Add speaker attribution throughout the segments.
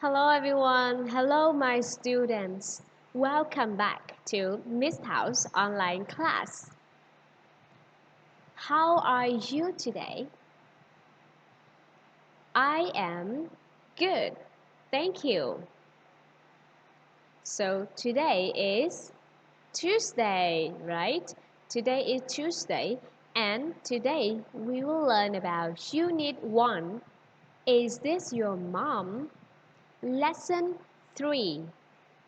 Speaker 1: Hello everyone, hello my students. Welcome back to Miss House online class. How are you today? I am good, thank you. So today is Tuesday, right? Today is Tuesday and today we will learn about Unit 1. Is this your mom? Lesson 3.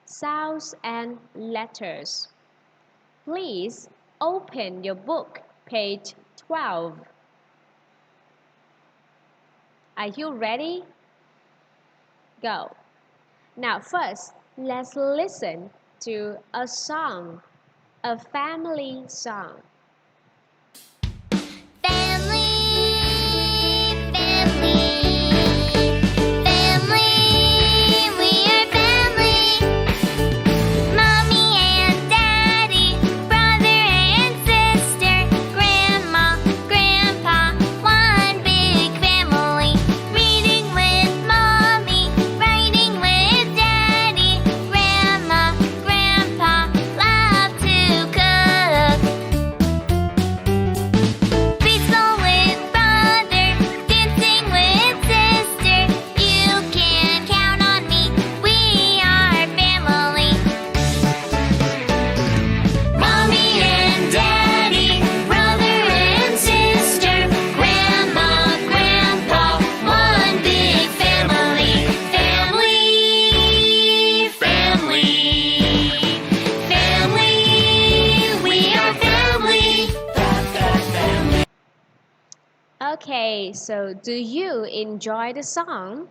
Speaker 1: Sounds and letters. Please open your book, page 12. Are you ready? Go. Now first, let's listen to a song, a family song. Okay, so do you enjoy the song?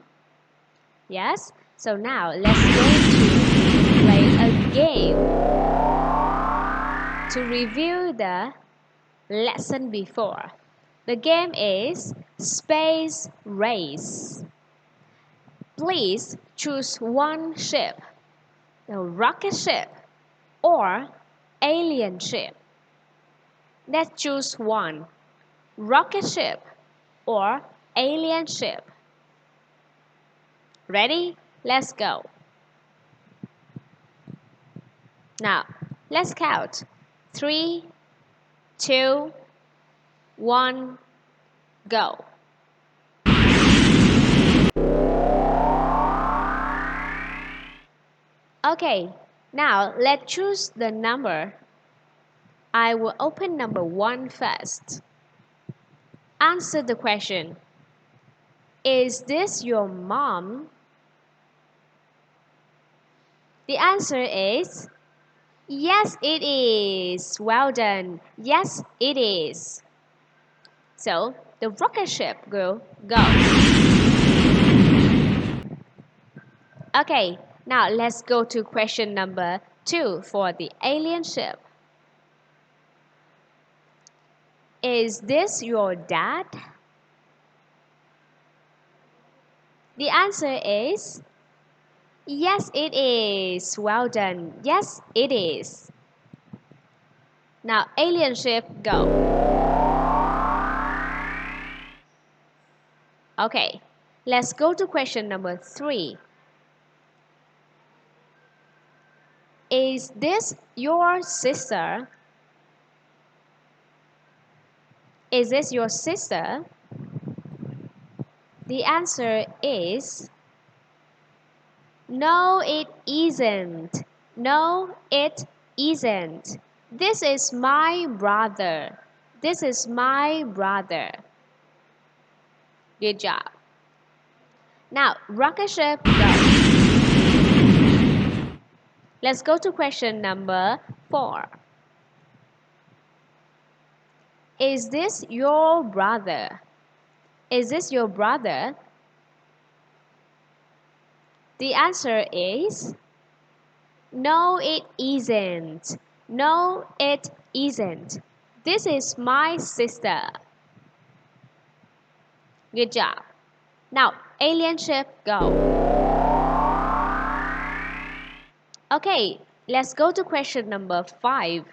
Speaker 1: Yes? So now let's go to play a game to review the lesson before. The game is Space Race. Please choose one ship, the rocket ship or alien ship. Let's choose one, rocket ship or alien ship. Ready? Let's go. Now, let's count. 3, 2, 1, go. Okay, now let's choose the number. I will open number 1 first. Answer the question. Is this your mom? The answer is yes, it is. Well done. Yes, it is. So, the rocket ship will go. Okay, now let's go to question number 2 for the alien ship. Is this your dad? The answer is yes, it is. Well done. Yes, it is. Now, alien ship, go. Okay, let's go to question number 3. Is this your sister? Is this your sister? The answer is no, it isn't. No, it isn't. This is my brother. This is my brother. Good job. Now, rocket ship, go. Let's go to question number 4. Is this your brother? Is this your brother? The answer is no, it isn't. No, it isn't. This is my sister. Good job. Now, alien ship, go. Okay, let's go to question number 5.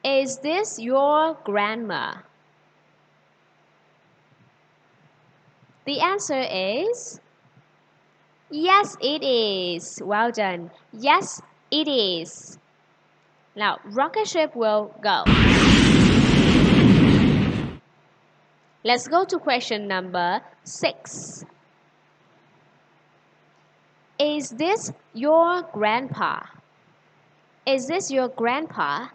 Speaker 1: Is this your grandma? The answer is yes, it is. Well done. Yes, it is. Now, rocket ship will go. Let's go to question number 6. Is this your grandpa? Is this your grandpa?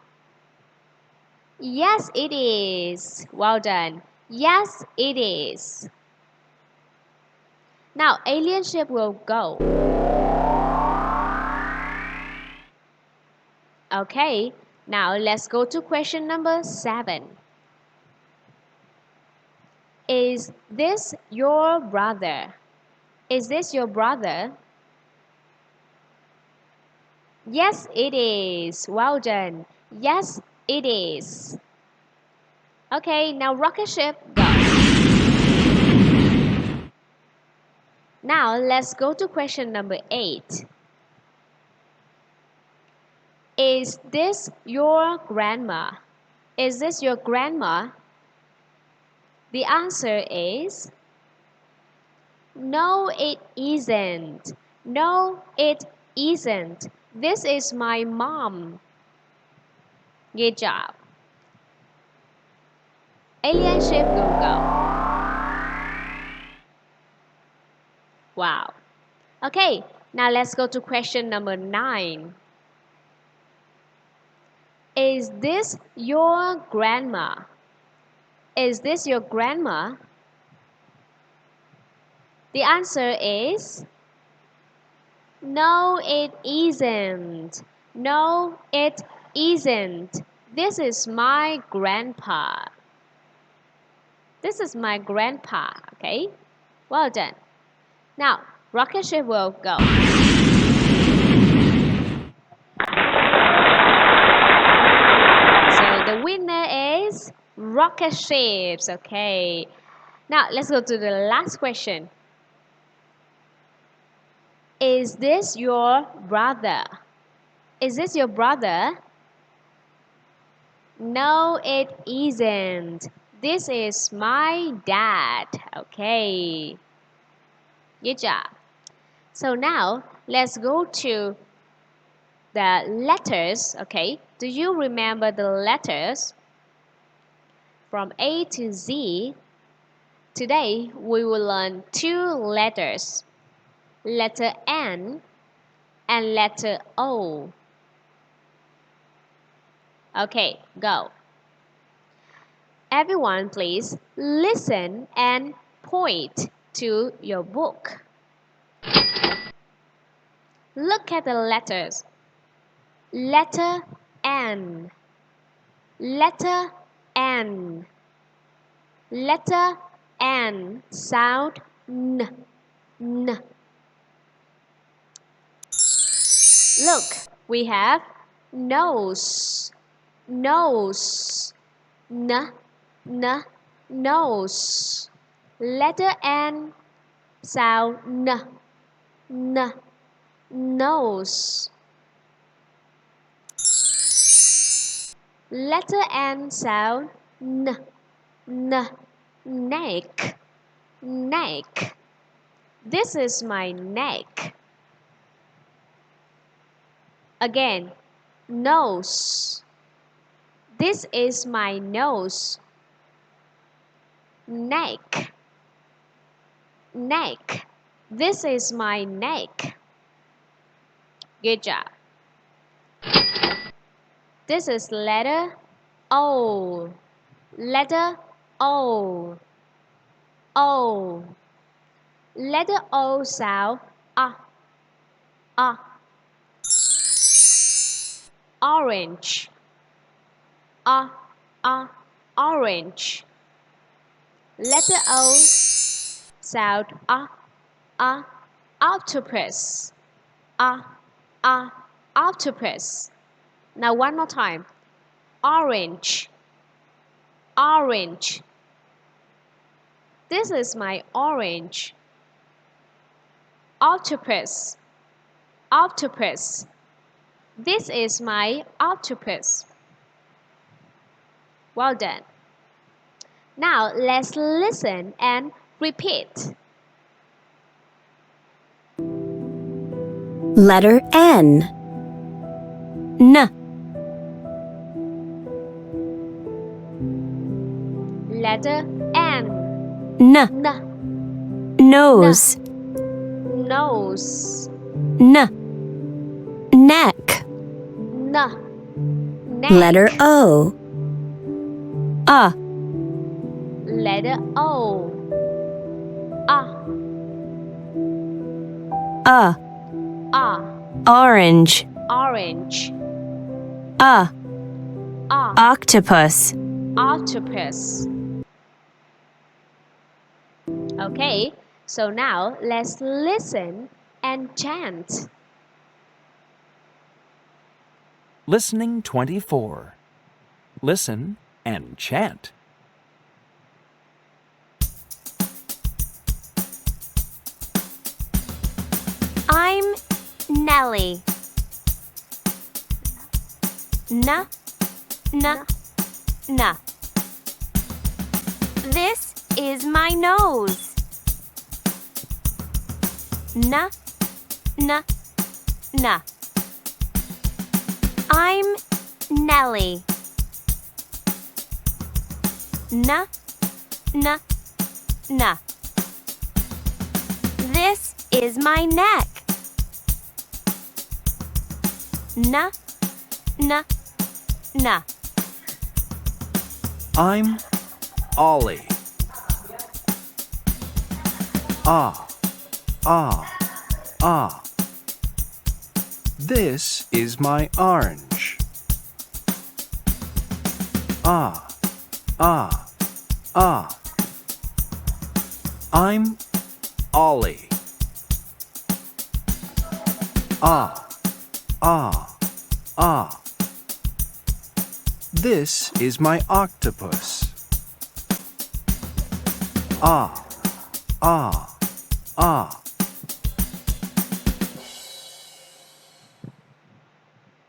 Speaker 1: Yes, it is. Well done. Yes, it is. Now, alien ship will go. Okay, now let's go to question number 7. Is this your brother? Is this your brother? Yes, it is. Well done. Yes, it is. Okay, now rocket ship, go. Now let's go to question number 8. Is this your grandma? Is this your grandma? The answer is no, it isn't. No, it isn't. This is my mom. Good job. Alien ship will go. Wow. Okay, now let's go to question number 9. Is this your grandma? Is this your grandma? The answer is no, it isn't. No, it isn't. This is my grandpa. This is my grandpa, okay? Well done. Now, rocket ship will go. So the winner is rocket ships, okay? Now, let's go to the last question. Is this your brother? Is this your brother? No, it isn't. This is my dad. Okay. Good job. So now, let's go to the letters. Okay. Do you remember the letters? From A to Z. Today, we will learn 2 letters. Letter N and letter O. Okay, go. Everyone, please listen and point to your book. Look at the letters. Letter N. Letter N. Letter N. Sound N. N. Look, we have nose. Nose. N. N. Nose. Letter N. Sound N. N. Nose. Letter N sound N. N. Neck. Neck. This is my neck. Again, nose. This is my nose. Neck. Neck. This is my neck. Good job. This is letter O. Letter O. O. Letter O sound A. Orange. Orange. Letter O sound octopus. Octopus. Now one more time. Orange. Orange. This is my orange. Octopus. Octopus. This is my octopus. Well done. Now let's listen and repeat.
Speaker 2: Letter N. N.
Speaker 1: Letter N.
Speaker 2: N.
Speaker 1: N.
Speaker 2: Nose.
Speaker 1: Nose.
Speaker 2: N. Neck.
Speaker 1: N. Neck.
Speaker 2: Letter O. A.
Speaker 1: Letter O.
Speaker 2: A. Orange.
Speaker 1: Orange.
Speaker 2: A. Octopus.
Speaker 1: Octopus. Okay, so now let's listen and chant.
Speaker 3: Listening 24. Listen and chant.
Speaker 2: I'm Nellie. N. This is my nose. N. I'm Nellie. N. This is my neck. N.
Speaker 3: I'm Ollie. This is my orange. I'm Ollie. This is my octopus.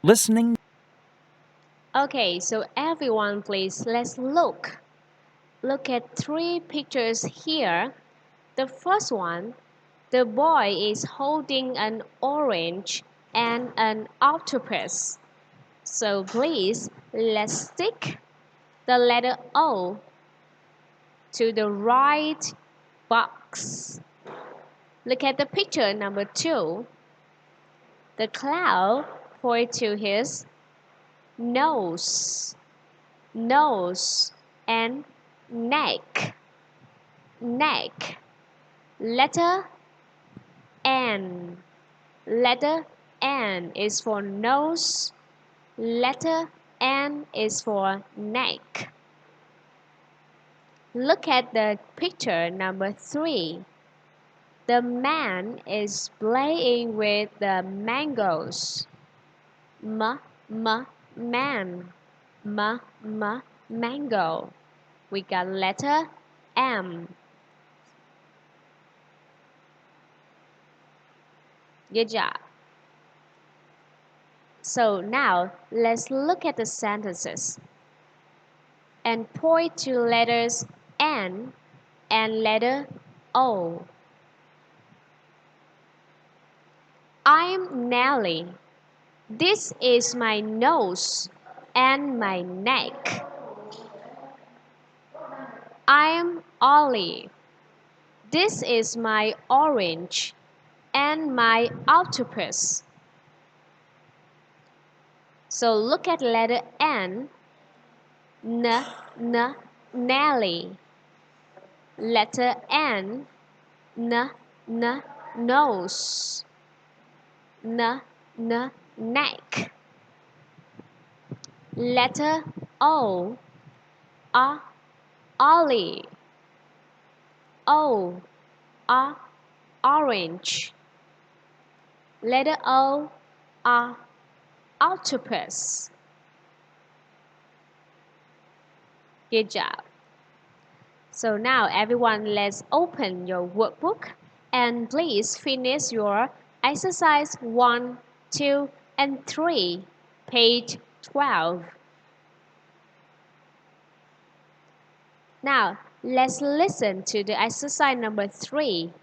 Speaker 3: Listening.
Speaker 1: Okay, so everyone please, let's look. Look at 3 pictures here. The first one, the boy is holding an orange and an octopus. So please, let's stick the letter O to the right box. Look at the picture number 2. The cloud points to his nose and neck. Letter N. Letter N is for nose. Letter N is for neck. Look at the picture number 3. The man is playing with the mangoes. Man. Mango. We got letter M. Good job. So now let's look at the sentences and point to letters N and letter O. I'm Nellie. This is my nose and my neck. I'm Ollie. This is my orange and my octopus. So look at letter N. Nelly. Letter N. Nose. Neck. Letter O. Ollie. O. Orange. Letter O. Octopus. Good job. So now everyone, let's open your workbook and please finish your exercise 1, 2, and 3, page 12. Now let's listen to the exercise number 3.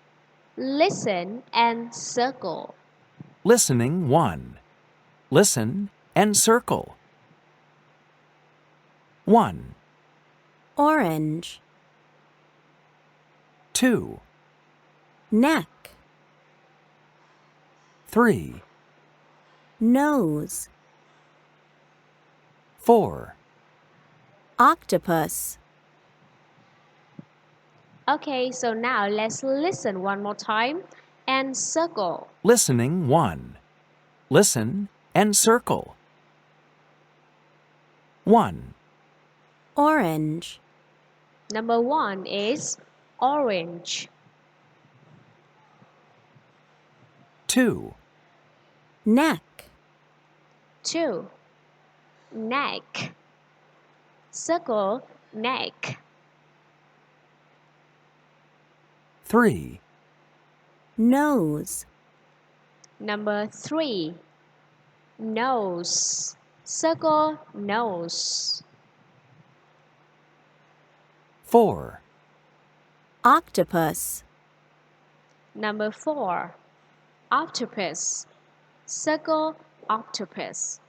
Speaker 1: Listen and circle.
Speaker 3: Listening 1. Listen and circle. 1,
Speaker 2: orange,
Speaker 3: 2,
Speaker 2: neck,
Speaker 3: 3,
Speaker 2: nose,
Speaker 3: 4,
Speaker 2: octopus,
Speaker 1: Okay, so now let's listen one more time and circle.
Speaker 3: Listening 1. Listen and circle. 1,
Speaker 2: orange,
Speaker 1: Number 1 is orange.
Speaker 3: 2,
Speaker 2: neck,
Speaker 1: 2. Neck. Circle neck.
Speaker 3: 3,
Speaker 2: nose,
Speaker 1: Number 3. Nose. Circle nose.
Speaker 3: 4,
Speaker 2: octopus,
Speaker 1: Number 4. Octopus. Circle octopus.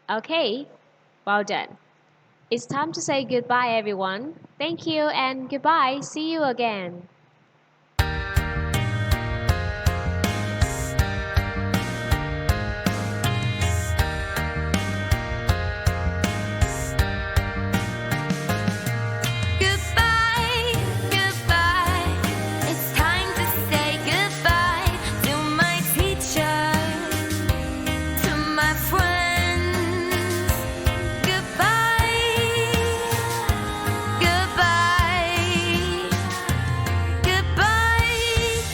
Speaker 1: Okay, well done. It's time to say goodbye, everyone. Thank you and goodbye. See you again.
Speaker 2: Goodbye, goodbye. It's time to say goodbye to my teacher, to my friends. Goodbye, goodbye, goodbye,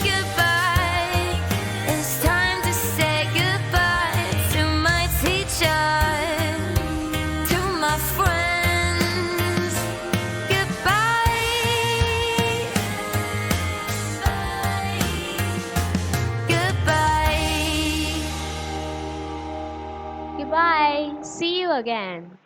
Speaker 2: goodbye. It's time to say goodbye to my teacher, to my friends.
Speaker 1: Goodbye. See you again.